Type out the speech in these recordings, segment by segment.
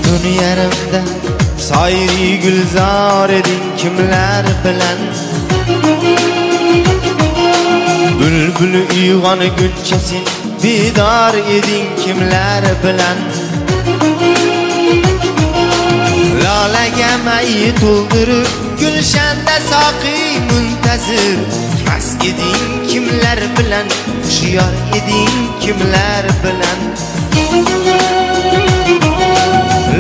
Tun yarimda soyri gulzor eding kimlar bilan. Bülbül uyg'onguncha sen bedor eding kimlar bilan. Lolaga may to'ldirib gulshanda soqiy muntazir. Mast eding kimlar bilan, hushyor eding kimlar bilan.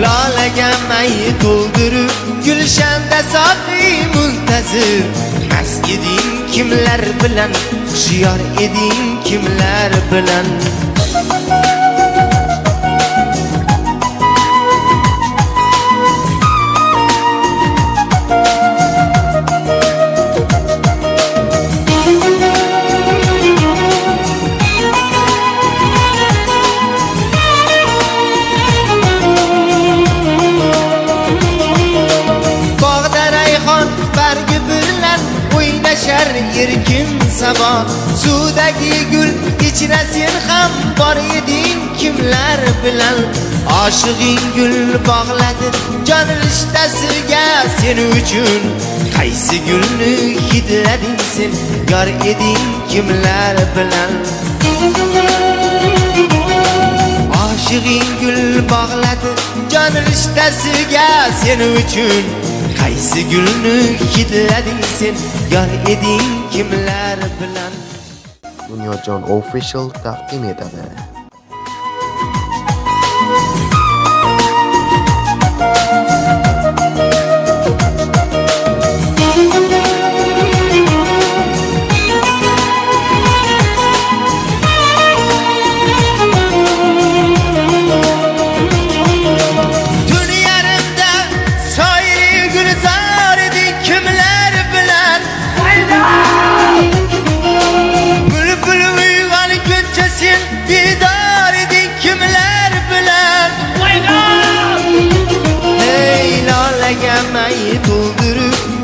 Lolaga may to'ldirib gulshanda soqiy muntazir. Mast eding kimlar bilan, hushyor eding kimlar bilan. Erkin sabo suvdagi gul ichra sen ham bor eding kimlar bilan. Oshig'ing gul bog'ladi jon rishtasiga sen uchun. Qaysi gulni hidlading sen, yor eding kimlar bilan. Oshig'ing gul bog'ladi jon rishtasiga sen uchun. Qaysi gulni hidlading sen, yor eding kimlar bilan. Dunyojon Official taqdim etadi.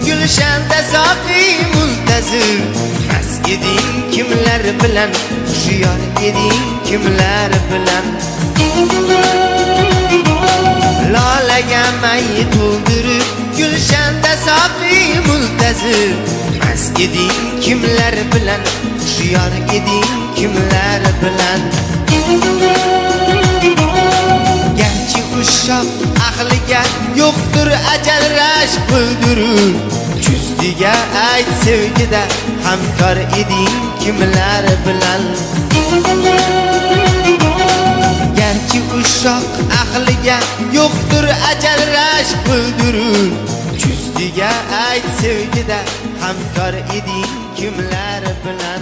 Gulshanda soqiy muntazir. Mast eding kimlar bilan, hushyor eding kimlar bilan. Lolaga may to'ldirib gulshanda soqiy muntazir. Mast eding kimlar bilan, hushyor eding kimlar bilan. Garchi ushoq aqliga yo'qdir ajal rashk bildirur. Juzdiga ayt sevgida hamkor eding kimlar bilan. Garchi ushoq aqliga yo'qdir ajal rashk bildirur. Juzdiga ayt sevgida hamkor eding kimlar bilan.